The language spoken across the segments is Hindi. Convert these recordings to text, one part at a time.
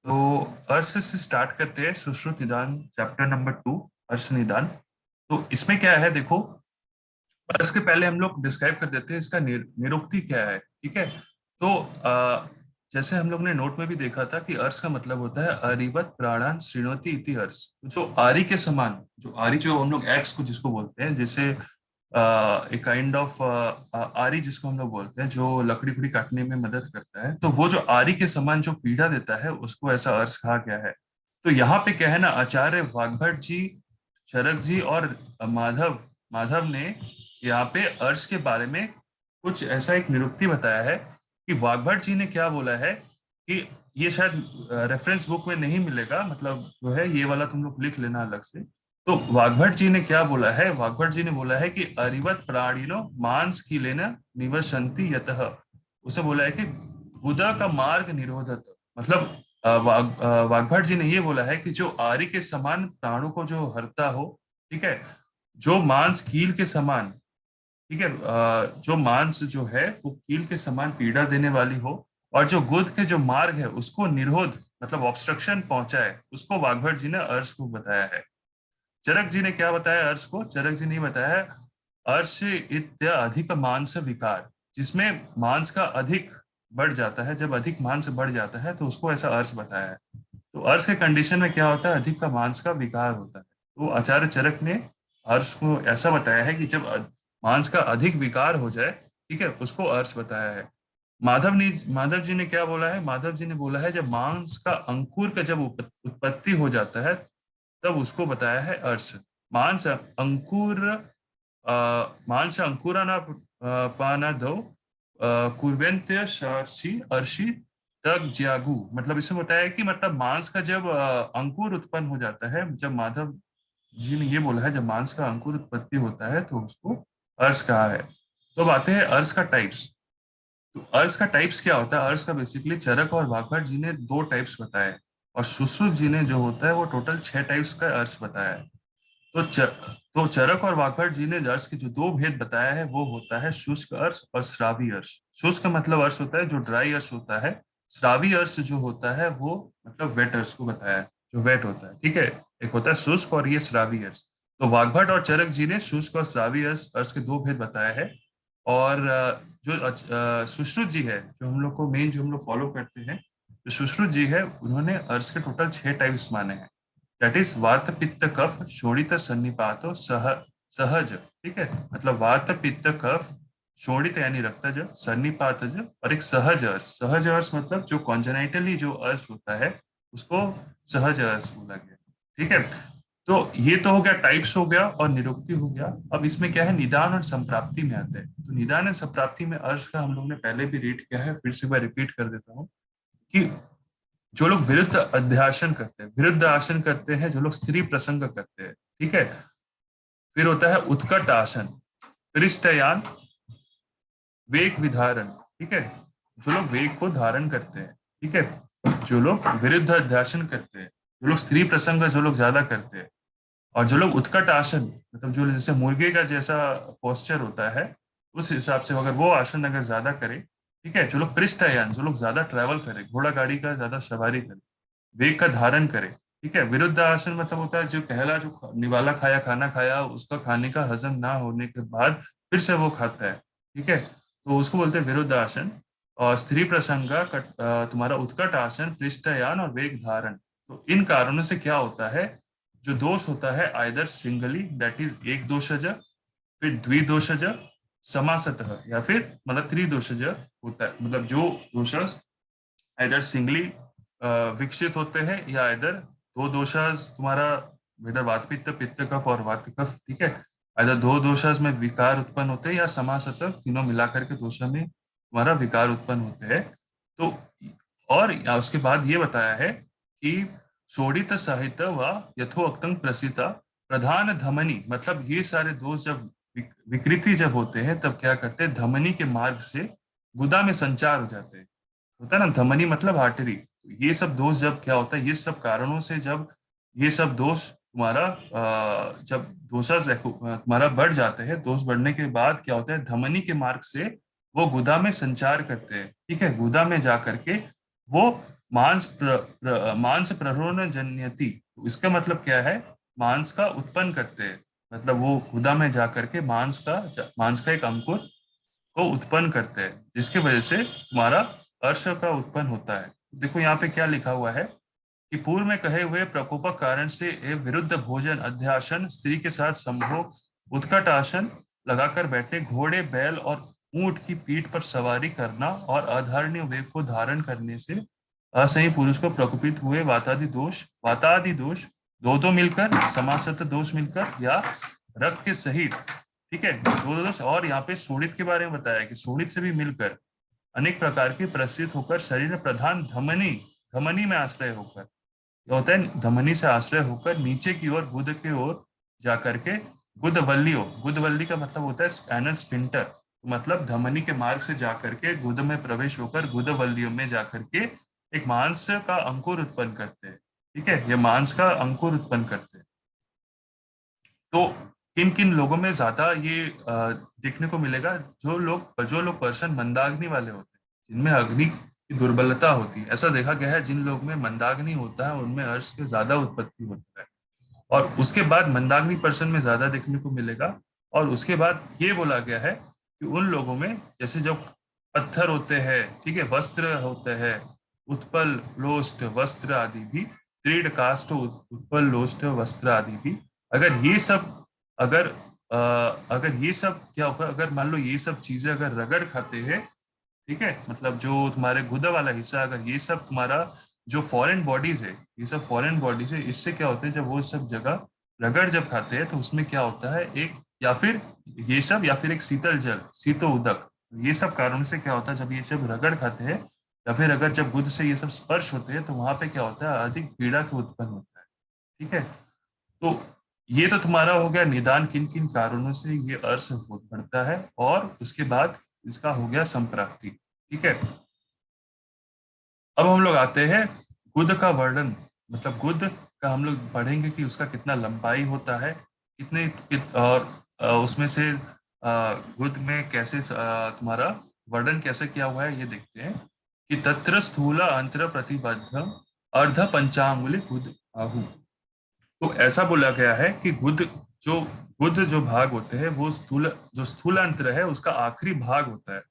तो अर्श से स्टार्ट करते हैं सुश्रुत निदान चैप्टर नंबर 2। अर्श निदान। तो इसमें क्या है देखो। अर्श के पहले हम लोग डिस्क्राइब कर देते हैं इसका निरुक्ति क्या है। ठीक है। तो जैसे हम लोग ने नोट में भी देखा था कि अर्श का मतलब होता है अरिवत प्राणान श्रृणोति इति अर्श। जो आरी के समान, जो आरी जो हम लोग एक्स को जिसको बोलते हैं, जैसे एक काइंड ऑफ आरी जिसको हम लोग बोलते हैं, जो लकड़ी उकड़ी काटने में मदद करता है, तो वो जो आरी के समान जो पीड़ा देता है उसको ऐसा अर्श कहा गया है। तो यहाँ पे क्या है ना, आचार्य वाग्भट जी, चरक जी और माधव माधव ने यहाँ पे अर्श के बारे में कुछ ऐसा एक निरुक्ति बताया है कि वाग्भट जी ने क्या बोला है कि ये शायद रेफरेंस बुक में नहीं मिलेगा, मतलब जो है ये वाला तुम लोग लिख लेना अलग से। तो वाग्भट जी ने क्या बोला है, वाग्भट जी ने बोला है कि अरिवत प्राणिनो मांस की लेना निवसंति यतः। उसे बोला है कि गुदा का मार्ग निरोधत, मतलब वाग्भट जी ने ये बोला है कि जो आरी के समान प्राणों को जो हरता हो, ठीक है, जो मांस कील के समान, ठीक है, जो मांस जो है वो कील के समान पीड़ा देने वाली हो, और जो गुद के जो मार्ग है उसको निरोध मतलब ऑब्स्ट्रक्शन पहुंचाए, उसको वाग्भट जी ने अर्श को बताया है। चरक जी ने क्या बताया अर्श को, चरक जी ने बताया है अर्श इत्य अधिक मांस विकार, जिसमें मांस का अधिक बढ़ जाता है, जब अधिक मांस बढ़ जाता है तो उसको ऐसा अर्श बताया है। तो अर्श के कंडीशन में क्या होता है, अधिक का मांस का विकार होता है। तो आचार्य चरक ने अर्श को ऐसा बताया है कि जब मांस का अधिक विकार हो जाए, ठीक है, उसको अर्श बताया है। माधव जी ने क्या बोला है, माधव जी ने बोला है जब मांस का अंकुर का जब उत्पत्ति हो जाता है तब उसको बताया है अर्श। मांस अंकुर मांस अंकुराना पानादो कुर्वेंत्य शार्षि अर्षि तक ज्यागु, मतलब इसमें बताया है कि मतलब मांस का जब अंकुर उत्पन्न हो जाता है, जब माधव जी ने ये बोला है जब मांस का अंकुर उत्पत्ति होता है तो उसको अर्श कहा है। तो अब आते हैं अर्श का टाइप्स। तो अर्श का टाइप्स क्या होता है, अर्श का बेसिकली चरक और वाग्भट जी ने दो टाइप्स बताए, और सुश्रुत जी ने जो होता है वो टोटल 6 टाइप्स का अर्श बताया है। तो तो चरक और वाग्भट जी ने अर्श के जो दो भेद बताया है वो होता है शुष्क अर्श और श्रावी अर्श। शुष्क का मतलब अर्श होता है जो ड्राई अर्श होता है, श्रावी अर्श जो होता है वो मतलब वेट अर्श को बताया है, जो वेट होता है। ठीक है, एक होता है शुष्क और ये श्रावी अर्श। तो वाग्भट और चरक जी ने शुष्क और श्रावी अर्श अर्श के दो भेद बताए हैं। और जो सुश्रुत जी है, जो हम लोग को मेन जो हम लोग फॉलो करते हैं, जो सुश्रुत जी है, उन्होंने अर्श के टोटल 6 टाइप्स माने हैं। दैट इज वात पित्त कफ शोणित सन्निपातो सहज। ठीक है, मतलब वात पित्त कफ शोणित यानी रक्तज, सन्निपातज और एक सहज अर्श। सहज अर्श मतलब जो कॉन्जेनाइटली जो अर्श होता है उसको सहज अर्श बोला गया। ठीक है, तो ये तो हो गया, टाइप्स हो गया और निरुक्ति हो गया। अब इसमें क्या है, निदान और संप्राप्ति में आते हैं। तो निदान और संप्राप्ति में अर्श का हम लोग ने पहले भी रीड किया है, फिर से मैं रिपीट कर देता हूँ कि जो लोग विरुद्ध अध्यासन करते हैं, विरुद्ध आसन करते हैं, जो लोग स्त्री प्रसंग करते हैं, ठीक है, फिर होता है उत्कट आसन, पृष्ठयान, वेग विधारण। ठीक है, जो लोग वेग को धारण करते हैं, ठीक है, जो लोग विरुद्ध अध्यासन करते हैं, जो लोग स्त्री प्रसंग जो लोग ज्यादा करते हैं, और जो लोग उत्कट आसन मतलब जो जैसे मुर्गे का जैसा पोस्चर होता है, उस हिसाब से अगर वो आसन अगर ज्यादा करे, ठीक है, जो लोग पृष्ठयान, जो लोग ज्यादा ट्रैवल करे, घोड़ा गाड़ी का ज्यादा सवारी करे, वेग का धारण करे, ठीक है। विरुद्ध आसन मतलब होता है जो पहला जो निवाला खाया खाना खाया उसका खाने का हजम ना होने के बाद फिर से वो खाता है, ठीक है, तो उसको बोलते हैं विरुद्ध आसन। और स्त्री प्रसंग तुम्हारा उत्कट आसन, पृष्ठयान और वेग धारण। तो इन कारणों से क्या होता है, जो दोष होता है आइदर सिंगली दैट इज एक दोषज, फिर द्विदोषज, समासतः, या फिर मतलब त्रिदोषज होता है, मतलब जो दोष इधर सिंगली विकसित होते हैं, या इधर दो दोषास तुम्हारा, इधर वात पित्त पित्त कफ और वात कफ, ठीक है, इधर दो दोषास में विकार उत्पन्न होते हैं, या समासतः तीनों मिलाकर के दोषा में तुम्हारा विकार उत्पन्न होते हैं। तो और उसके बाद ये बताया है कि शोडित साहित्य व यथोक्तं प्रसिता प्रधान धमनी, मतलब ये सारे दोष जब विकृति जब होते हैं तब क्या करते हैं, धमनी के मार्ग से गुदा में संचार हो जाते हैं। होता है ना, धमनी मतलब आर्टरी। ये सब दोष जब क्या होता है, ये सब कारणों से जब ये सब दोष तुम्हारा जब दोषा तुम्हारा बढ़ जाते हैं, दोष बढ़ने के बाद क्या होता है, धमनी के मार्ग से वो गुदा में संचार करते हैं, ठीक है, गुदा में जा करके वो मांस प्ररोण जन्यति, इसका मतलब क्या है? मांस का उत्पन्न करते हैं, मतलब वो गुदा में जा करके मांस का एक अंकुर को उत्पन्न करते हैं, जिसकी वजह से तुम्हारा अर्श का उत्पन्न होता है। देखो यहाँ पे क्या लिखा हुआ है कि पूर्व में कहे हुए प्रकोपक कारण से एवं विरुद्ध भोजन, अध्यासन, स्त्री के साथ संभोग, उत्कट आसन लगाकर बैठे, घोड़े, बैल और ऊंट की पीठ पर सवारी करना और अधारणीय वेग को धारण करने से असही पुरुष को प्रकोपित हुए वातादि दोष, दो दो मिलकर, समासत दोष मिलकर या रक्त के सहित, ठीक है, दो दो दोष। और यहाँ पे शोणित के बारे में बताया कि शोणित से भी मिलकर अनेक प्रकार के प्रस्तुत होकर शरीर प्रधान धमनी, धमनी में आश्रय होकर, क्या होता है, धमनी से आश्रय होकर नीचे की ओर गुद की ओर जाकर के गुदवल्लियों, गुदवल्ली का मतलब होता है स्पैनल स्पिंटर, मतलब धमनी के मार्ग से जाकर के गुद में प्रवेश होकर गुदवल्लियों में जाकर के एक मांस का अंकुर उत्पन्न करते हैं। ठीक है, ये मांस का अंकुर उत्पन्न करते हैं। तो किन किन लोगों में ज्यादा ये देखने को मिलेगा? जो लोग पर्सन मंदाग्नि वाले होते हैं, जिनमें अग्नि की दुर्बलता होती है। ऐसा देखा गया है जिन लोग में मंदाग्नि होता है उनमें अर्श की ज्यादा उत्पत्ति होती है, और उसके बाद मंदाग्नि पर्सन में ज्यादा देखने को मिलेगा। और उसके बाद ये बोला गया है कि उन लोगों में जैसे जो पत्थर होते हैं, ठीक है, वस्त्र होते हैं, उत्पल लोस्ट वस्त्र आदि भी, दृढ़ काष्ठ उत्पल लोस्ट वस्त्र आदि भी, अगर ये सब अगर अगर ये सब क्या होगा, अगर मान लो ये सब चीजें अगर रगड़ खाते हैं, ठीक है, मतलब जो तुम्हारे गुदा वाला हिस्सा, अगर ये सब तुम्हारा जो फॉरेन बॉडीज है, ये सब फॉरेन बॉडीज है, इससे क्या होता है जब वो सब जगह रगड़ जब खाते हैं तो उसमें क्या होता है, एक या फिर ये सब या फिर एक शीतल जल, शीतो उदक, ये सब कारण से क्या होता है जब ये सब रगड़ खाते हैं या फिर अगर जब गुद से ये सब स्पर्श होते हैं तो वहां पे क्या होता है, अधिक पीड़ा का उत्पन्न होता है। ठीक है, तो ये तो तुम्हारा हो गया निदान किन किन कारणों से ये अर्श बढ़ता है, और उसके बाद इसका हो गया संप्राप्ति। ठीक है, अब हम लोग आते हैं गुद का वर्णन, मतलब गुद का हम लोग पढ़ेंगे कि उसका कितना लंबाई होता है, और उसमें से गुद में कैसे तुम्हारा वर्णन कैसे किया हुआ है ये देखते हैं कि तत्र स्थूला अंतर प्रतिबद्ध अर्ध पंचांगुली गुद आहु। तो ऐसा बोला गया है कि जो गुद जो भाग होते हैं वो जो स्थूलांत्र है उसका आखिरी भाग होता है।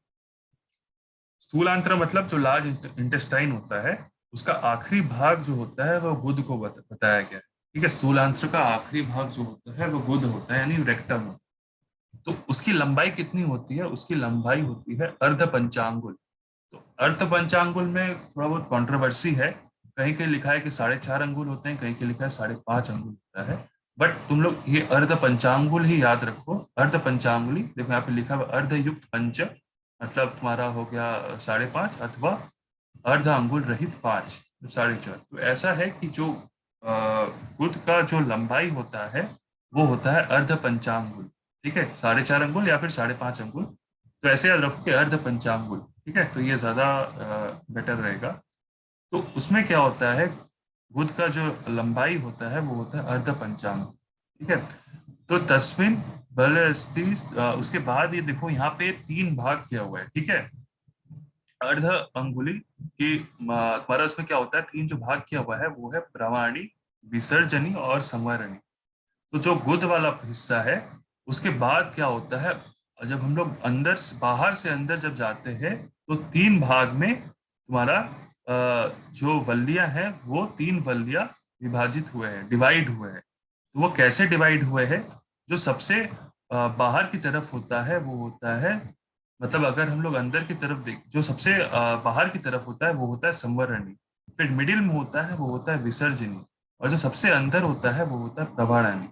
स्थूलांत्र मतलब जो लार्ज इंटेस्टाइन होता है उसका आखिरी भाग जो होता है वह गुद को बताया गया है। ठीक है, स्थूलांत्र का आखिरी भाग जो होता है वह गुद होता है, यानी रेक्टम होता है। तो उसकी लंबाई कितनी होती है? उसकी लंबाई होती है अर्ध पंचांगुल। तो अर्ध पंचांगुल में थोड़ा बहुत कंट्रोवर्सी है, कहीं कहीं लिखा है कि 4.5 अंगुल होते हैं, कहीं कहीं लिखा है 5.5 अंगुल होता है। बट तुम लोग ये अर्ध पंचांगुल ही याद रखो। अर्ध पंचांगुली देखो यहाँ पे लिखा हुआ अर्ध युक्त पंच, मतलब तुम्हारा हो गया 5.5, अथवा अर्ध अंगुल रहित 5, 4.5। तो ऐसा है कि जो गुद का जो लंबाई होता है वो होता है अर्ध पंचांगुल। ठीक है, 4.5 अंगुल या फिर 5.5 अंगुल। तो ऐसे याद रखो कि अर्ध पंचांगुल। ठीक है, तो ये ज्यादा बेटर रहेगा। तो उसमें क्या होता है, बुध का जो लंबाई होता है वो होता है अर्ध पंचांग। ठीक है, तो तस्मिन बल अस्ति, उसके बाद ये देखो यहाँ पे 3 भाग किया हुआ है। ठीक है, अर्ध अंगुली की हमारा उसमें क्या होता है, 3 जो भाग किया हुआ है वो है प्रवाणी, विसर्जनी और संवरणी। तो जो गुद वाला हिस्सा है उसके बाद क्या होता है, जब हम लोग बाहर से अंदर जब जाते हैं तो 3 भाग में तुम्हारा जो वल्लियां हैं वो 3 वल्लियां विभाजित हुए हैं, डिवाइड हुए हैं। तो वो कैसे डिवाइड हुए हैं? जो सबसे बाहर की तरफ होता है वो होता है, मतलब अगर हम लोग अंदर की तरफ देख, जो सबसे बाहर की तरफ होता है वो होता है संवरणी, फिर मिडिल में होता है वो होता है विसर्जनी, और जो सबसे अंदर होता है वो होता है प्रवाहनी।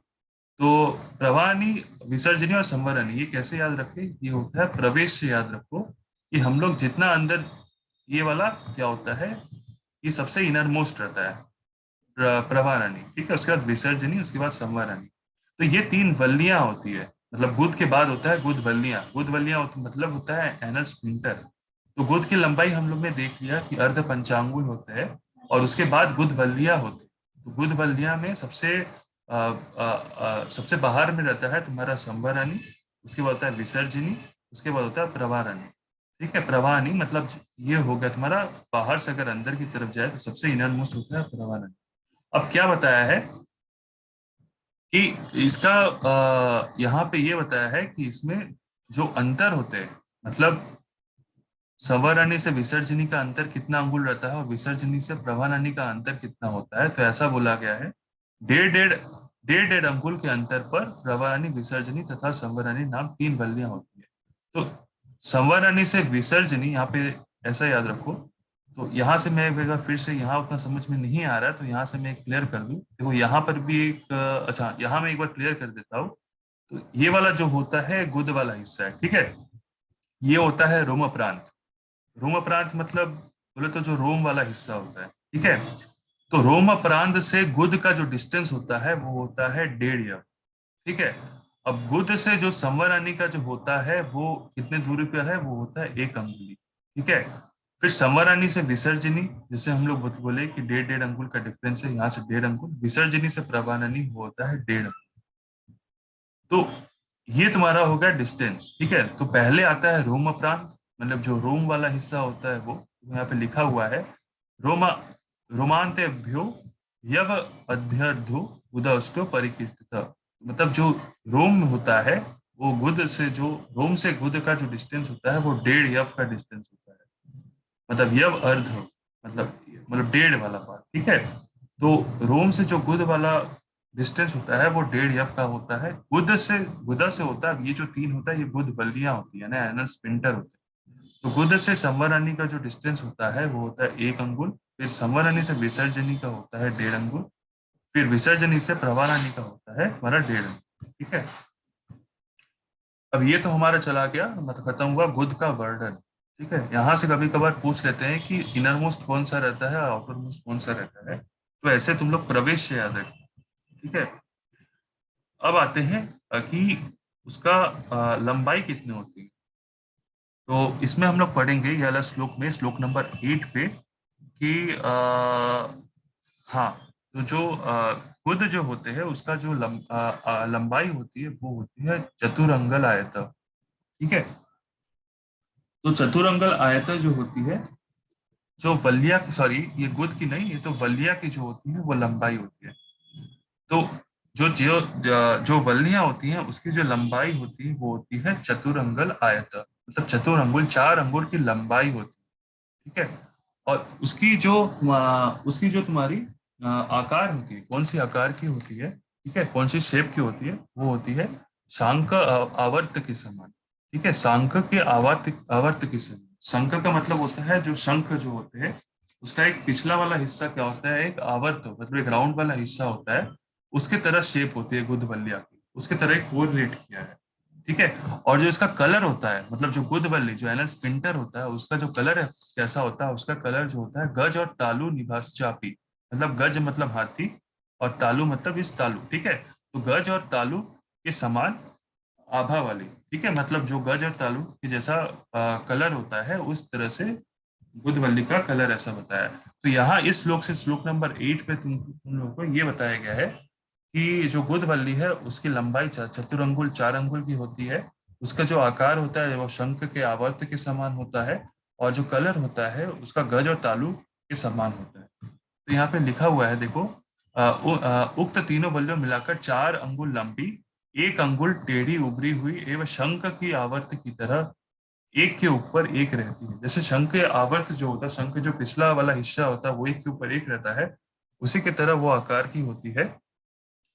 तो प्रवाहनी, विसर्जनी और संवरणी ये कैसे याद रखें? ये होता है प्रवेश से याद रखो कि हम लोग जितना अंदर, ये वाला क्या होता है, ये सबसे इनर मोस्ट रहता है प्रवाहनी। ठीक है, उसके बाद विसर्जनी, उसके बाद संवरणी। तो ये 3 वल्लियां होती है, मतलब गुद के बाद होता है गुद वल्लियां। गुद वल्लियां मतलब होता है एनल स्फिंक्टर। तो गुद की लंबाई हम लोग ने देख लिया कि अर्ध पंचांगुल होता है, और उसके बाद गुद वल्लियां होती है। तो गुद वल्लियां में सबसे बाहर में रहता है तुम्हारा संवरणी, उसके बाद होता है विसर्जनी, उसके बाद होता है प्रवाहनी। ठीक है। प्रवाहनी मतलब ये हो गया तुम्हारा, बाहर से अगर अंदर की तरफ जाए तो सबसे इनर मोस्ट होता है प्रवाहनी। अब क्या बताया है कि इसका यहाँ पे ये बताया है कि इसमें जो अंतर होते हैं, मतलब संवरणी से विसर्जनी का अंतर कितना अंगुल रहता है और विसर्जनी से प्रवाहनी का अंतर कितना होता है। तो ऐसा बोला गया है, डेढ़ डेढ़ डेढ़ डेढ़ अंगुल के अंतर पर प्रवाहनी, विसर्जनी तथा संवरणी नाम तीन बल्लियां होती है। तो संवरणी से विसर्जनी, यहाँ पे ऐसा याद रखो। तो यहाँ से मैं एक बार फिर से, यहाँ उतना समझ में नहीं आ रहा है तो यहाँ से मैं क्लियर कर दूं। देखो यहाँ पर भी एक अच्छा, यहाँ मैं एक बार क्लियर कर देता हूँ। तो ये वाला जो होता है गुद वाला हिस्सा है, ठीक है, ये होता है रोम प्रांत। रोम प्रांत मतलब बोले तो जो रोम वाला हिस्सा होता है, ठीक है। तो रोम प्रांत से गुद का जो डिस्टेंस होता है वो होता है 1.5 यव, ठीक है। अब गुद से जो संवरानी का जो होता है वो कितने दूरी पर है, वो होता है 1 अंगुली, ठीक है। फिर संवरानी से विसर्जनी, जैसे हम लोग बोले कि डेढ़ डेढ़ अंगुल का डिफरेंस है, यहाँ से 1.5 अंगुल, विसर्जनी से प्रवाहनी वो होता है 1.5। तो ये तुम्हारा हो गया डिस्टेंस, ठीक है। तो पहले आता है रोम प्रांत, मतलब जो रोम वाला हिस्सा होता है वो यहाँ पे लिखा हुआ है, रोमा रोमांतेभ्यो यव अध्यर्धो उदौष्टो परिकीर्तित। मतलब जो रोम में होता है, वो गुद से जो रोम से गुद का जो डिस्टेंस होता है वो 1.5 यव का डिस्टेंस होता है। मतलब यव अर्ध, मतलब 1.5 वाला पार्ट, ठीक है। तो रोम से जो गुद वाला डिस्टेंस होता है वो 1.5 यफ का होता है। गुदा से होता है, ये जो तीन होता है ये गुद बल्लियां होती है ना, एनल स्पिंटर होते हैं। तो गुद से संवरणी का जो डिस्टेंस होता है वो होता है 1 अंगुल। फिर संवरणी से विसर्जनी का होता है 1.5 अंगुल। फिर विसर्जनी से प्रवाहनी का होता है हमारा 1.5 अंगुल, ठीक है। अब ये तो हमारा चला गया, मतलब खत्म हुआ गुद का वर्णन, ठीक है। यहाँ से कभी कभार पूछ लेते हैं कि इनर मोस्ट कौन सा रहता है, आउटर मोस्ट कौन सा रहता है। तो ऐसे तुम लोग प्रवेश से याद रखो, ठीक है। अब आते हैं कि उसका लंबाई कितनी होती है। तो इसमें हम लोग पढ़ेंगे ये वाला श्लोक में, श्लोक नंबर 8 पे, कि हाँ, तो जो खुद जो होते हैं उसका जो लंबाई होती है वो होती है चतुरंगल आयत, ठीक है। तो चतुरंगल आयत जो होती है, जो वलिया की, सॉरी ये गुद की नहीं, ये तो वलिया की जो होती है वो लंबाई होती है। तो जो वल्लियां होती हैं उसकी जो लंबाई होती है वो होती है चतुरंगल आयत, मतलब 4 अंगुल की लंबाई होती है, ठीक है। और उसकी जो तुम्हारी आकार होती है, कौन सी आकार की होती है, ठीक है, कौन सी शेप की होती है, वो होती है शांक आवर्त के समान, ठीक है। शांक के आवर्त आवर्त के समान। शंख का मतलब होता है, जो शंख जो होते हैं उसका एक पिछला वाला हिस्सा क्या होता है, एक आवर्त, मतलब एक राउंड वाला हिस्सा होता है, उसके तरह शेप होती है गुद बल्लिया की, उसके तरह एक कोरिलेट किया है, ठीक है। और जो इसका कलर होता है, मतलब जो गुद बल्ली जो एनल स्पिंटर होता है उसका जो कलर है कैसा होता है, उसका कलर जो होता है गज और तालु निभास चापी, मतलब गज मतलब हाथी और तालु मतलब इस तालु, ठीक है। तो गज और तालु के समान आभा वाली, ठीक है, मतलब जो गज और तालु के जैसा कलर होता है उस तरह से बुधवल्ली का कलर ऐसा बताया है। तो यहाँ इस श्लोक से श्लोक नंबर 8 पे तुम लोगों को ये बताया गया है कि जो बुधवल्ली है उसकी लंबाई चतुरंगुल 4 अंगुल की होती है। उसका जो आकार होता है वो शंख के आवर्त के समान होता है, और जो कलर होता है उसका गज और तालु के समान होता है। तो यहाँ पे लिखा हुआ है देखो, उक्त तीनों बल्लियों मिलाकर 4 अंगुल लंबी, 1 अंगुल टेढ़ी उभरी हुई एवं शंख की आवर्त की तरह एक के ऊपर एक रहती है। जैसे शंख के आवर्त जो होता है, शंख जो पिछला वाला हिस्सा होता है वो एक के ऊपर एक रहता है, उसी की तरह वो आकार की होती है।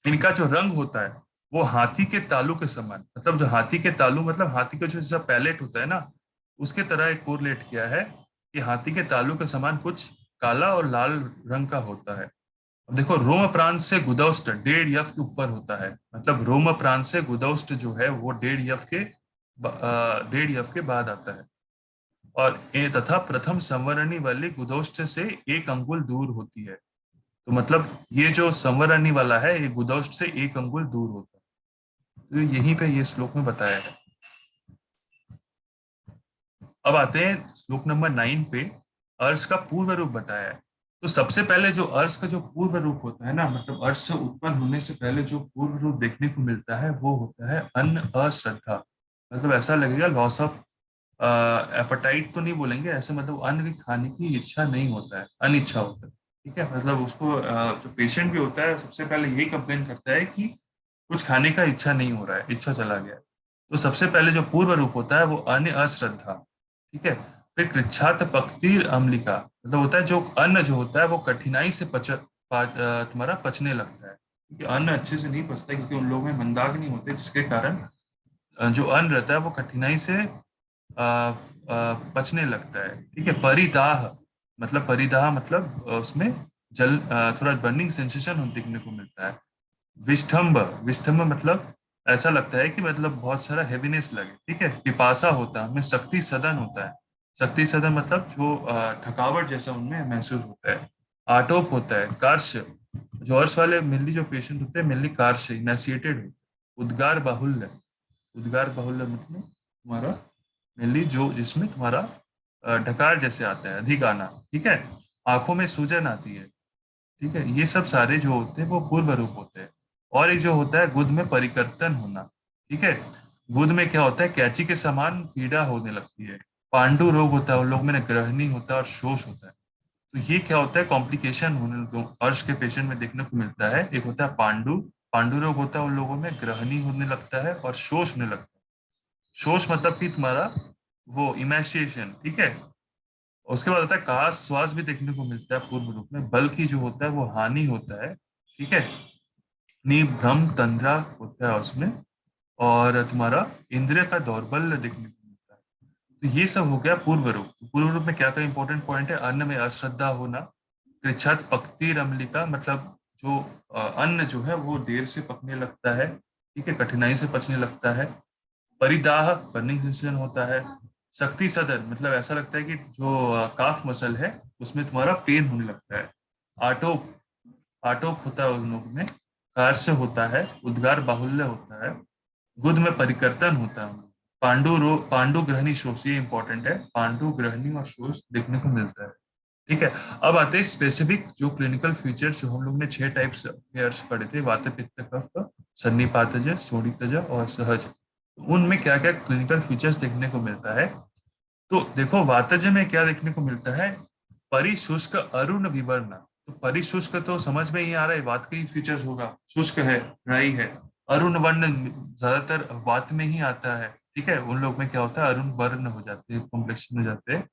इनका जो रंग होता है वो हाथी के तालू के समान, मतलब जो हाथी के तालू मतलब हाथी का जो जैसा पैलेट होता है ना, उसके तरह एक कोरिलेट किया है कि हाथी के तालू के समान कुछ काला और लाल रंग का होता है। अब देखो, रोम प्रांत से गुदौष्ट 1.5 यफ के ऊपर होता है, मतलब रोम प्रांत से गुदौष्ट जो है वो 1.5 यफ के बाद आता है। और ए तथा प्रथम संवरणी वाली गुदौष्ट से 1 अंगुल दूर होती है। तो मतलब ये जो संवरणी वाला है ये गुदौष्ट से 1 अंगुल दूर होता है। तो यहीं पे ये श्लोक में बताया है। अब आते हैं श्लोक नंबर 9 पे, अर्श का पूर्व रूप बताया है। तो सबसे पहले जो अर्श का जो पूर्व रूप होता है ना, मतलब अर्श से उत्पन्न होने से पहले जो पूर्व रूप देखने को मिलता है वो होता है अन्न अश्रद्धा, मतलब ऐसा लगेगा लॉस ऑफ एपेटाइट तो नहीं बोलेंगे ऐसे, मतलब अन्न की खाने की इच्छा नहीं होता है, अनिच्छा होता है। ठीक है, मतलब उसको जो पेशेंट भी होता है सबसे पहले यही कंप्लेन करता है कि कुछ खाने का इच्छा नहीं हो रहा है, इच्छा चला गया है। तो सबसे पहले जो पूर्व रूप होता है वो अन्य अश्रद्धा। ठीक है, फिर कृच्छात पक्ति अम्लिका, मतलब होता है जो अन्न जो होता है वो कठिनाई से तुम्हारा पचने लगता है, क्योंकि अन्न अच्छे से नहीं पचता है, क्योंकि उन लोगों में मंदाग्नि होते हैं, जिसके कारण जो अन्न रहता है वो कठिनाई से पचने लगता है। ठीक है, परिदाह मतलब उसमें थोड़ा बर्निंग सेंसेशन दिखने को मिलता है। विष्ठम्भ, विष्ठम्भ मतलब ऐसा लगता है कि मतलब बहुत सारा हेवीनेस लगे। ठीक है, पिपासा होता है, हमें शक्ति सदन होता है। शक्ति सदन मतलब जो थकावट जैसा उनमें महसूस होता है। आटोप होता है, कार्श, जो अर्श वाले मेनली जो पेशेंट होते हैं मेनली कार्श इमेसिएटेड होते हैं। उद्गार बाहुल्य, उद्गार बाहुल्य मतलब तुम्हारा मेनली जो जिसमें तुम्हारा ढकार जैसे आता है, अधिक आना। ठीक है, आंखों में सूजन आती है। ठीक है, ये सब सारे जो होते हैं वो पूर्व रूप होते हैं। और एक जो होता है गुद में परिवर्तन होना। ठीक है, गुद में क्या होता है, कैंची के समान पीड़ा होने लगती है। पांडु रोग होता है, उन लोग में ग्रहणी होता है और शोष होता है। तो ये क्या होता है, कॉम्प्लिकेशन होने दो अर्श के पेशेंट में देखने को मिलता है। एक होता है पांडु, पांडु रोग होता है उन लोगों में, ग्रहणी होने लगता है और शोष होने लगता है। शोष मतलब कि तुम्हारा वो इमेशिएशन। ठीक है, उसके बाद होता है काश श्वास भी देखने को मिलता है पूर्व रूप में, बल्कि जो होता है वो हानि होता है। ठीक है, निभ्रम तंद्रा होता है उसमें, और तुम्हारा इंद्रिय का दौर्बल्य देखने को मिलता है। तो ये सब हो गया पूर्व रूप। तो पूर्व रूप में क्या क्या इंपॉर्टेंट पॉइंट है, अन्न में अश्रद्धा होना, कृच्छत पक्ति रमलिका मतलब जो अन्न जो है वो देर से पकने लगता है। ठीक है, कठिनाई से पचने लगता है। परिदाह, बर्निंग सेंसेशन होता है। शक्ति सदन मतलब ऐसा लगता है कि जो काफ मसल है उसमें तुम्हारा पेन होने लगता है। आटोप, आटोप होता है उन लोगों में। कार्य होता है, उद्गार बाहुल्य होता है। गुद में परिवर्तन होता है। पांडु ग्रहणी शोष, ये इंपॉर्टेंट है, पांडु ग्रहणी और शोष देखने को मिलता है। ठीक है, अब आते हैं स्पेसिफिक जो क्लिनिकल फीचर्स, जो हम लोग ने 6 टाइप्स हेयर्स पढ़े थे, वात पित्त कफ, सन्निपातज, शोणितज और सहज। उनमें क्या क्या क्लिनिकल फीचर्स देखने को मिलता है। तो देखो वातज में क्या देखने को मिलता है, परिशुष्क अरुण विवर्ण। तो परिशुष्क तो समझ में ही आ रहा है, वात का ही फीचर्स होगा, शुष्क है, ड्राई है। अरुण वर्ण ज्यादातर वात में ही आता है। ठीक है, उन लोग में क्या होता है, अरुण वर्ण हो जाते हैं, कॉम्प्लेक्शन हो जाते हैं।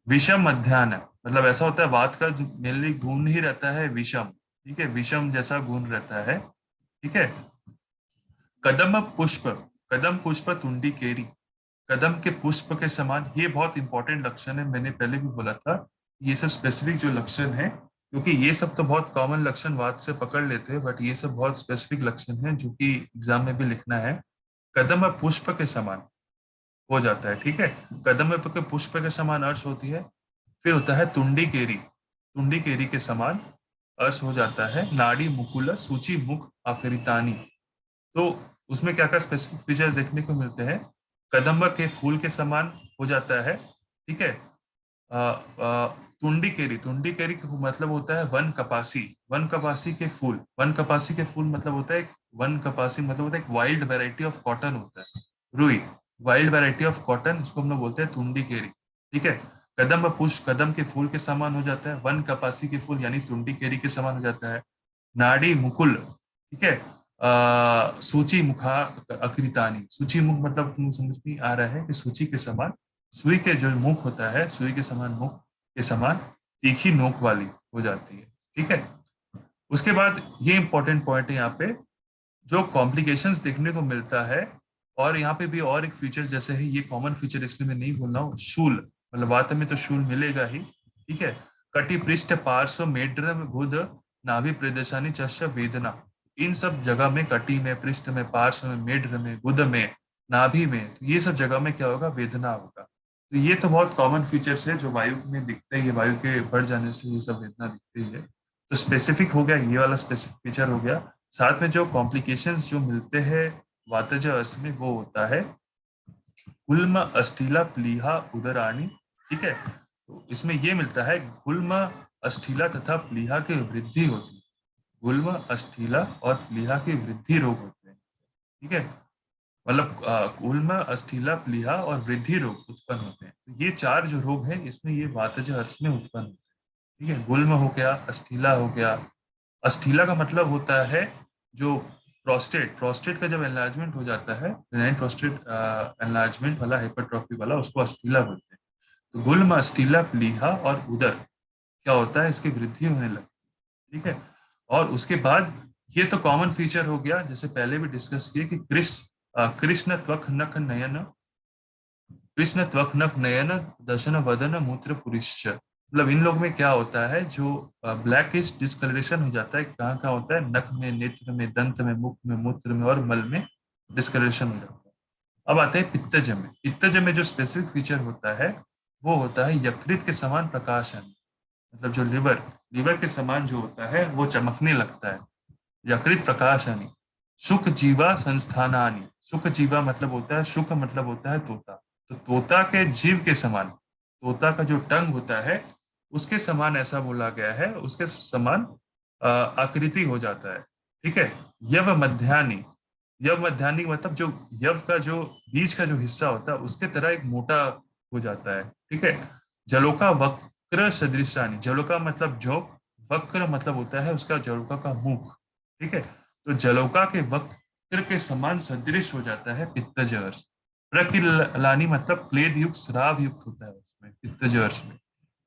विषम मध्याह्न मतलब ऐसा होता है, वात का मेनली गुण ही रहता है विषम। ठीक है, विषम जैसा गुण रहता है। ठीक है, कदम पुष्प, कदम पुष्प तुंडी केरी, कदम के पुष्प के समान, ये बहुत इंपॉर्टेंट लक्षण है, मैंने पहले भी बोला था। ये सब स्पेसिफिक जो लक्षण है, क्योंकि ये सब तो बहुत कॉमन लक्षण वात से पकड़ लेते हैं, बट ये सब बहुत स्पेसिफिक लक्षण है जो कि एग्जाम में भी लिखना है। कदम पुष्प के समान हो जाता है। ठीक है, कदम के पुष्प के समान अर्श होती है। फिर होता है तुंडी केरी, तुंडी केरी के समान अर्श हो जाता है। नाड़ी मुकुल सूची मुख आकृतानी, तो उसमें क्या क्या स्पेसिफिक फीचर्स देखने को मिलते हैं। कदम्ब के फूल के समान हो जाता है। ठीक है, तुंडी केरी, तुंडी केरी का मतलब होता है वन कपासी, वन कपासी के फूल, वन कपासी के फूल मतलब होता है वन कपासी मतलब होता है एक वाइल्ड वेराइटी ऑफ कॉटन होता है, रुई, वाइल्ड वेराइटी ऑफ कॉटन, उसको हम लोग बोलते हैं तुंडी केरी। ठीक है, कदम पुष्प कदम के फूल के समान हो जाता है, वन कपासी के फूल यानी तुंडी केरी के समान हो जाता है। नाड़ी मुकुल, ठीक है, सूची मुखा अकृतानी, सूची मुख मतलब तुम समझ में आ रहा है कि सूची के समान, सुई के जो मुख होता है, सुई के समान मुख के समान तीखी नोक वाली हो जाती है। ठीक है, उसके बाद ये इंपॉर्टेंट पॉइंट है यहाँ पे, जो कॉम्प्लिकेशंस देखने को मिलता है। और यहाँ पे भी और एक फीचर जैसे है, ये कॉमन फीचर इसलिए मैं नहीं बोल रहा हूँ, शूल, मतलब वात में तो शूल मिलेगा ही। ठीक है, कटि पृष्ठ पार्श्व मेड्रम गुद नाभि प्रदेशानी चश्य वेदना, इन सब जगह में, कटी में, पृष्ठ में, पार्श्व में, मेड्र में, गुद में, नाभि में, तो ये सब जगह में क्या होगा, वेदना होगा। तो ये तो बहुत कॉमन फीचर्स है जो वायु में दिखते हैं, वायु के बढ़ जाने से ये सब वेदना दिखती है। तो स्पेसिफिक हो गया, ये वाला स्पेसिफिक फीचर हो गया। साथ में जो कॉम्प्लिकेशंस जो मिलते हैं वातज अर्श में, वो होता है गुल्म अस्थिला प्लीहा उदरानी। ठीक है, तो इसमें ये मिलता है गुल्म अस्थिला तथा प्लीहा की वृद्धि होती है। गुल्म अस्थिला और प्लीहा की वृद्धि रोग होते हैं। ठीक है, मतलब गुल्म, अस्थीला, प्लीहा और वृद्धि रोग उत्पन्न होते हैं। तो ये चार जो रोग हैं इसमें ये वातज अर्श में उत्पन्न होते हैं। ठीक है, गुल्म हो गया, अस्थीला हो गया। अस्थीला का मतलब होता है जो प्रोस्टेट, प्रोस्टेट का जब एनलार्जमेंट हो जाता है, बेनाइन प्रोस्टेट एनलार्जमेंट वाला, हाइपरट्रॉफी वाला, उसको अस्थीला बोलते हैं। तो गुल्म, अस्थीला, प्लीहा और उदर क्या होता है, इसकी वृद्धि होने लगती है। ठीक है, और उसके बाद ये तो कॉमन फीचर हो गया, जैसे पहले भी डिस्कस किए कि कृष्ण त्वक नख नयन, कृष्ण त्वक नख नयन दर्शन वदन मूत्र पुरुष। मतलब इन लोग में क्या होता है, जो ब्लैकिश डिस्कलरेशन हो जाता है, कहाँ कहाँ होता है, नख में, नेत्र में, दंत में, मुख में, मूत्र में और मल में डिस्कलरेशन हो जाता है। अब आते हैं पित्तज में। पित्तज में जो स्पेसिफिक फीचर होता है वो होता है यकृत के समान प्रकाशन। मतलब जो लिवर, लिवर के समान जो होता है वो चमकने लगता है। यकृत प्रकाशनी, सुख जीवा संस्थानानि। सुख जीवा मतलब होता है, सुख मतलब होता है तोता। तो तोता के जीव के समान, तोता का जो टंग होता है उसके समान ऐसा बोला गया है, उसके समान आकृति हो जाता है। ठीक है, यव मध्यानि, यव मध्यानि मतलब जो यव का जो बीच का जो हिस्सा होता है उसके तरह एक मोटा हो जाता है। ठीक है, जलोका वक्र सदृशानि, जलोका मतलब जोक, वक्र मतलब होता है उसका जलोका का मुख। ठीक है, तो जलौका के वक्र के समान सदृश हो जाता है पित्तज अर्श। प्रकिलानी मतलब क्लेद युक्त, श्राव युक्त होता है उसमें, पित्तज अर्श में।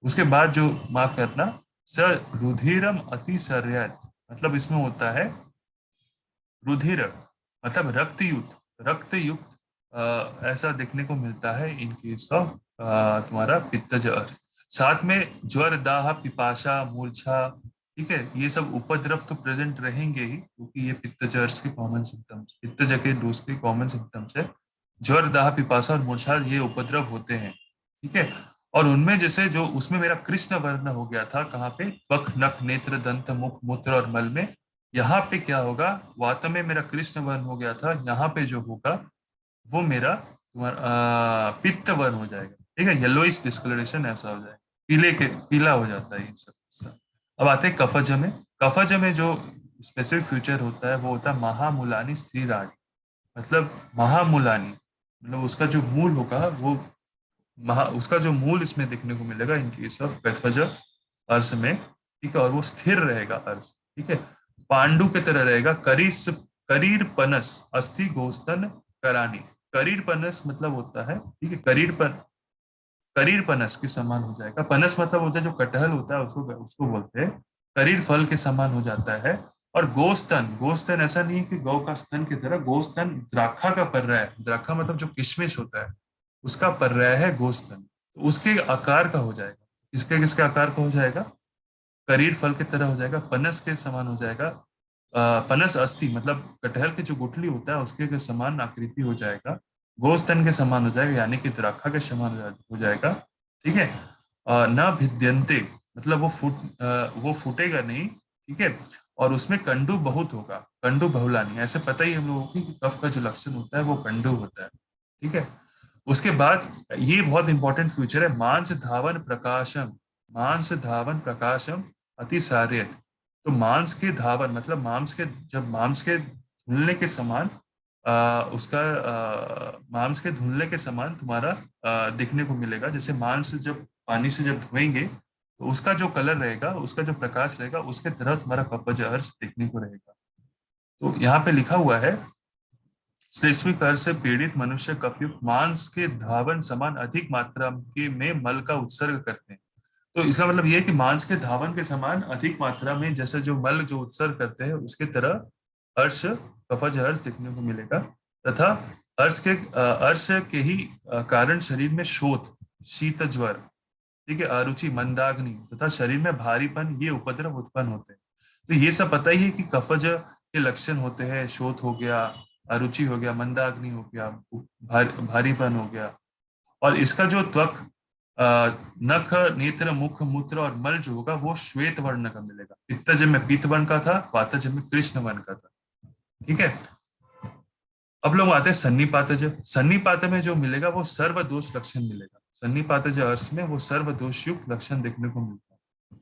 उसके बाद जो मार्क करना, स रुधिरम अति सर्यत, मतलब इसमें होता है रुधिर, मतलब रक्त युक्त, रक्त युक्त ऐसा देखने को मिलता है इन केस ऑफ तुम्हारा पित्तज अर्श। साथ में ज्वर, दाह, पिपाशा, मूर्छा, ठीक है, ये सब उपद्रव तो प्रेजेंट रहेंगे ही, क्योंकि ये पित्तज अर्श के कॉमन सिम्टम्स, पित्तज के दोष के कॉमन सिम्टम्स है। ज्वर, दाह, पिपासा और मूर्छा ये उपद्रव होते हैं। ठीक है, और उनमें जैसे जो उसमें मेरा कृष्ण वर्ण हो गया था, कहाँ पे, त्वक, नख, नेत्र, दंत, मुख, मूत्र और मल में। यहाँ पे क्या होगा, वात में मेरा कृष्ण वर्ण हो गया था, यहाँ पे जो होगा वो मेरा तुम्हारा पित्त वर्ण हो जाएगा। ठीक है, येलोइश डिस्कलरेशन ऐसा हो जाएगा, पीले के पीला हो जाता है ये सब। अब आते हैं कफज में। कफज में जो स्पेसिफिक फ्यूचर होता है वो होता है महामूलानी स्त्रीराणी। मतलब महामूलानी मतलब उसका जो मूल होगा वो उसका जो मूल इसमें देखने को मिलेगा इन केस ऑफ कफज अर्श में। ठीक है, और वो स्थिर रहेगा अर्श। ठीक है, पांडु की तरह रहेगा। करीर पनस अस्थि गोस्तन करानी। करीर पनस मतलब होता है, ठीक है, करीर पनस के समान हो जाएगा। पनस मतलब होता है जो कटहल होता है, उसको उसको बोलते हैं। करीर फल के समान हो जाता है। और गोस्तन, गोस्तन ऐसा नहीं है कि गौ का स्तन की तरह, गोस्तन द्राक्षा का पर्याय है। द्राक्षा मतलब जो किशमिश होता है उसका पर्याय है गोस्तन। तो उसके आकार का हो जाएगा। किसके किसके आकार का हो जाएगा, करीर फल की तरह हो जाएगा, पनस के समान हो जाएगा। पनस अस्थि मतलब कटहल के जो गुठली होता है उसके समान आकृति हो जाएगा। गोस्तन के समान हो जाएगा, यानी कि द्राक्षा के समान हो जाएगा। ठीक है, न भिद्यंते मतलब वो फूटेगा नहीं। ठीक है, और उसमें कंडू बहुत होगा, कंडू बहुलानी। ऐसे पता ही हम लोगों को कि कफ का जो लक्षण होता है वो कंडू होता है। ठीक है, उसके बाद ये बहुत इंपॉर्टेंट फीचर है, मांस धावन प्रकाशम, मांस धावन प्रकाशम अति सार्य। तो मांस के धावन मतलब मांस के, जब मांस के धुलने के समान उसका मांस के धुलने के समान तुम्हारा दिखने को मिलेगा। जैसे मांस जब पानी से जब धोएंगे तो उसका जो कलर रहेगा, उसका जो प्रकाश रहेगा, उसके तरह तुम्हारा कपज अर्श देखने को रहेगा। तो यहाँ पे लिखा हुआ है, श्लेष्मिक अर्श से पीड़ित मनुष्य कफयुक्त मांस के धावन समान अधिक मात्रा के में मल का उत्सर्ग करते हैं। तो इसका मतलब ये है कि मांस के धावन के समान अधिक मात्रा में जैसे जो मल जो उत्सर्ग करते हैं उसके तरह अर्श, कफज अर्श देखने को मिलेगा। तथा अर्श के ही कारण शरीर में शोथ, शीत ज्वर, ठीक है, अरुचि, मंदाग्नि तथा शरीर में भारीपन, ये उपद्रव उत्पन्न होते हैं। तो ये सब पता ही है कि कफज के लक्षण होते हैं, शोथ हो गया, अरुचि हो गया, मंदाग्नि हो गया, भारीपन हो गया। और इसका जो त्वक, नख, नेत्र, मुख, मूत्र और मल जो होगा वो श्वेत वर्ण का मिलेगा। पित्तज में पीत वर्ण का था, वातज में कृष्ण वर्ण का था। ठीक है, अब लोग आते हैं सन्निपातज। सन्निपात में जो मिलेगा वो सर्व दोष लक्षण मिलेगा। सन्निपातज अर्श में वो सर्व दोष युक्त लक्षण देखने को मिलता है।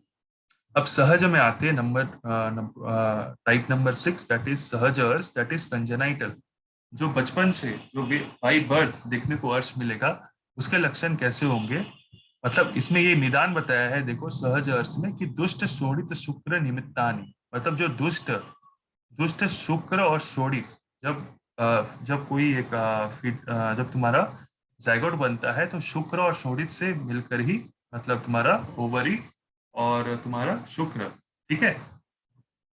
अब सहज में आते हैं, टाइप नंबर 6, दैट इज सहज अर्श, दैट इज कंजेनाइटल। जो बचपन से जो बाई बर्थ देखने को अर्श मिलेगा, उसके लक्षण कैसे होंगे। मतलब इसमें ये निदान बताया है, देखो सहज अर्श में, कि दुष्ट शोणित शुक्र निमित्तानि। मतलब जो दुष्ट दुष्ट शुक्र और शोणित, जब जब कोई एक जब तुम्हारा जाइगोट बनता है, तो शुक्र और शोणित से मिलकर ही, मतलब तुम्हारा ओवरी और तुम्हारा शुक्र, ठीक है,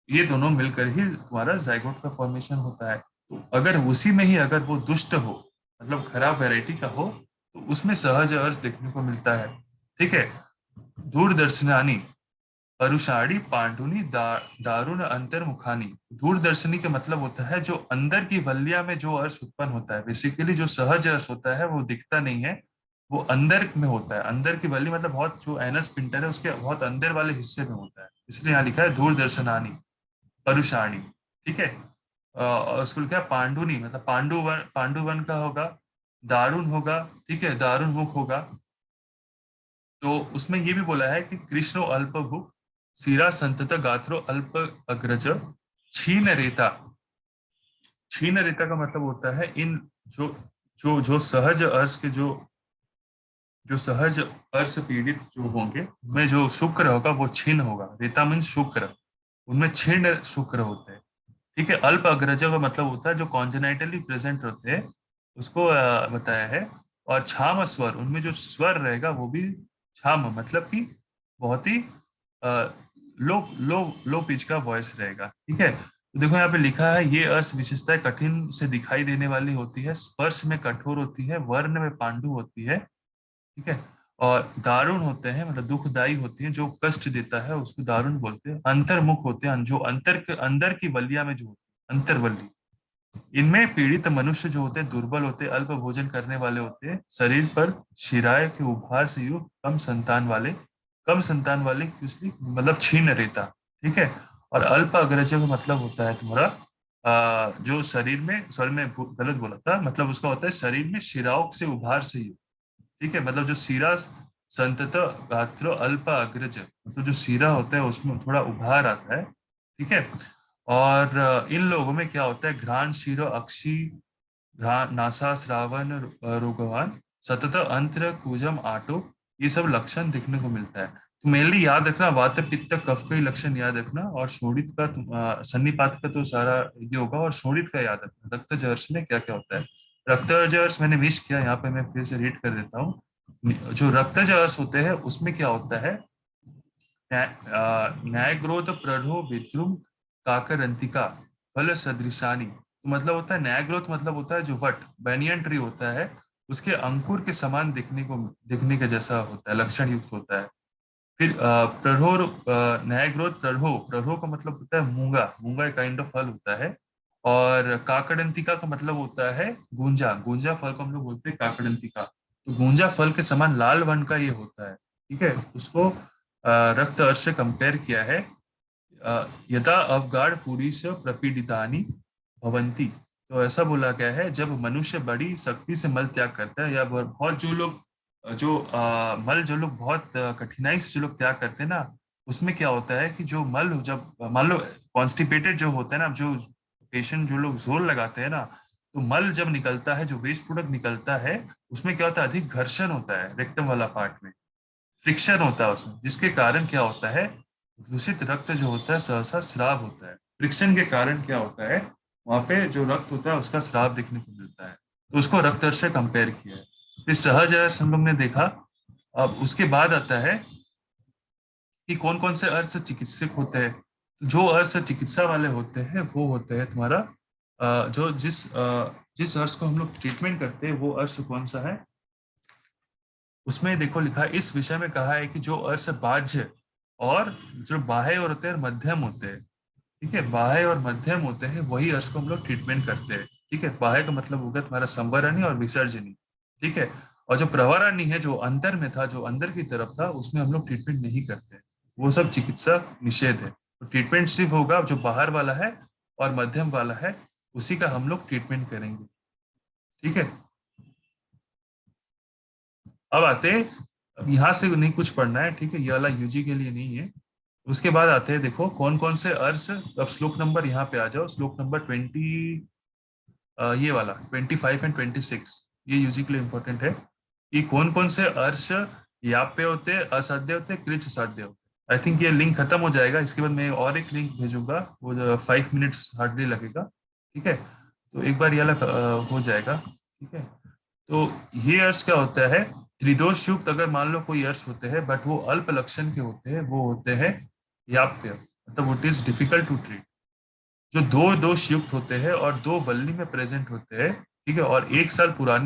ये दोनों मिलकर ही तुम्हारा जाइगोट का फॉर्मेशन होता है। तो अगर उसी में ही अगर वो दुष्ट हो, मतलब खराब वैरायटी का हो, तो उसमें सहज अर्थ देखने को मिलता है, ठीक है। दूरदर्शनानी परुषाणी पांडुनी दारुण अंतर्मुखानी। दूरदर्शनी का मतलब होता है जो अंदर की वल्लिया में जो अर्श उत्पन्न होता है। बेसिकली जो सहज अर्श होता है वो दिखता नहीं है, वो अंदर में होता है। अंदर की वल्ली मतलब बहुत, जो एनस पिंटर है उसके बहुत अंदर वाले हिस्से में होता है, इसलिए यहाँ लिखा है दूरदर्शनानी परुषाणी, ठीक है। और उसको क्या, पांडुनी मतलब पांडुवन, पांडुवन का होगा, दारुण होगा, ठीक है, दारुण मुख होगा। तो उसमें ये भी बोला है कि कृष्णो अल्प भुक, सीरा संतत गात्रो अल्प अग्रज, छीन रेता। छीन रेता का मतलब होता है इन जो जो जो सहज अर्श के जो सहज अर्श पीड़ित जो होंगे, उनमें जो शुक्र होगा वो छीन होगा। रेता मीन शुक्र, उनमें छीन शुक्र होते हैं, ठीक है। अल्प अग्रज का मतलब होता है जो कॉन्जेनाइटली प्रेजेंट होते हैं, उसको बताया है। और छाम स्वर, उनमें जो स्वर रहेगा वो भी छाम, मतलब कि बहुत ही लो लो लो पिच का वॉइस रहेगा, ठीक है। तो देखो यहाँ पे लिखा है, ये अर्थ विशेषताएं कठिन से दिखाई देने वाली होती है, स्पर्श में कठोर होती है, वर्ण में पांडु होती है, ठीक है। और दारुण होते हैं, मतलब दुखदाई होती हैं, जो कष्ट देता है उसको दारुण बोलते हैं। अंतर्मुख होते हैं, जो अंतर के अंदर की वलिया में जो होती है, अंतर्वली। इनमें पीड़ित मनुष्य जो होते हैं दुर्बल होते हैं, अल्प भोजन करने वाले होते हैं, शरीर पर शिराय के उभार से युक्त, कम संतान वाले इसलिए मतलब छीन रहता, ठीक है। और अल्प अग्रज का मतलब होता है तुम्हारा जो शरीर में, सॉरी मैं गलत बोला था, मतलब उसका होता है शरीर में शिराओं से उभार से युक्त, ठीक है। मतलब जो सीरा संतत गात्र अल्प अग्रज, मतलब जो सीरा होता है उसमें थोड़ा उभार आता है, ठीक है। और इन लोगों में क्या होता है, घ्राण शिरो अक्षी, नासा श्रावण रोगवान, सतत अंत्र कुजम आटो, ये सब लक्षण देखने को मिलता है। तो मेनली याद रखना, वात पित्त कफ का ही लक्षण याद रखना, और शोणित का सन्निपात का तो सारा ये होगा, और शोणित का याद रखना। रक्त जर्स में क्या क्या होता है। रक्त जर्स मैंने मिस किया, यहाँ पे मैं फिर से रीड कर देता हूँ। जो रक्त जर्स होते हैं उसमें क्या होता है, न्यायग्रोध प्रढ़ो विद्रुम काकरंतिका फल सदृशानी। तो मतलब होता है न्यायग्रोथ, मतलब होता है जो वट बैनियन ट्री होता है, उसके अंकुर के समान दिखने के जैसा होता है, लक्षण युक्त होता है। फिर प्रढ़ोर, न्यायग्रोथ प्रढ़ो, प्रढ़ो का मतलब होता है मूंगा, मूंगा एक काइंड ऑफ फल होता है। और काकड़ंतिका का मतलब होता है गूंजा, गूंजा फल को हम लोग बोलते हैं काकड़ंतिका। तो गूंजा फल के समान लाल वर्ण का ये होता है, ठीक है। उसको रक्त अर्श से कंपेयर किया है। यथा अवगाढ़ पुरी से प्रपीडितानी भवंती। तो ऐसा बोला गया है, जब मनुष्य बड़ी शक्ति से मल त्याग करता है, या बहुत जो लोग मल जो लोग बहुत कठिनाई से जो लोग त्याग करते हैं ना, उसमें क्या होता है कि जो मल, जब मान लो कॉन्स्टिपेटेड जो होता है ना, जो पेशेंट जो लोग जोर लगाते हैं ना, तो मल जब निकलता है, जो वेस्ट प्रोडक्ट निकलता है, उसमें क्या होता है, अधिक घर्षण होता है रेक्टम वाला पार्ट में, फ्रिक्शन होता है उसमें, जिसके कारण क्या होता है, दूषित रक्त जो होता है सहसा स्राव होता है। फ्रिक्शन के कारण क्या होता है, वहां पे जो रक्त होता है उसका स्राव देखने को मिलता है। तो उसको रक्त अर्श से कंपेयर किया है। फिर सहज अर्श हम लोग ने देखा। अब उसके बाद आता है कि कौन कौन से अर्श चिकित्सक होते हैं। तो जो अर्श चिकित्सा वाले होते हैं वो होते हैं तुम्हारा जो जिस अर्श को हम लोग ट्रीटमेंट करते हैं, वो अर्श कौन सा है, उसमें देखो लिखा है, इस विषय में कहा है कि जो अर्श बाह्य और जो बाह्य और होते हैं मध्यम होते हैं, ठीक है, बाह्य और मध्यम होते हैं, वही अर्श को हम लोग ट्रीटमेंट करते हैं, ठीक है। बाह्य का मतलब होगा तुम्हारा संवरणी और विसर्जनी, ठीक है। और जो प्रवरणी है, जो अंदर में था, जो अंदर की तरफ था, उसमें हम लोग ट्रीटमेंट नहीं करते, वो सब चिकित्सा निषेध है। तो ट्रीटमेंट सिर्फ होगा जो बाहर वाला है और मध्यम वाला है, उसी का हम लोग ट्रीटमेंट करेंगे, ठीक है। अब आते हैं, अब यहाँ से नहीं कुछ पढ़ना है, ठीक है, ये वाला यूजी के लिए नहीं है। उसके बाद आते हैं, देखो कौन कौन से अर्श। अब श्लोक नंबर यहाँ पे आ जाओ, श्लोक नंबर 20, ये वाला 25 एंड 26, ये यूजी के लिए इम्पोर्टेंट है कि कौन कौन से अर्श याप्य होते हैं, असाध्य होते हैं, कृच साध्य होते हैं। आई थिंक ये लिंक खत्म हो जाएगा, इसके बाद मैं और एक लिंक भेजूंगा, वो 5 मिनट्स हार्डली लगेगा, ठीक है। तो एक बार ये वाला हो जाएगा, ठीक है। तो ये अर्श क्या होता है, त्रिदोष युक्त अगर मान लो कोई अर्श होते हैं बट वो अल्प लक्षण के होते हैं, वो होते हैं याप्य, मतलब it is difficult to treat. जो दो दोष युक्त होते हैं और दो वल्ली में प्रेजेंट होते हैं, ठीक है, और 1 साल पुराने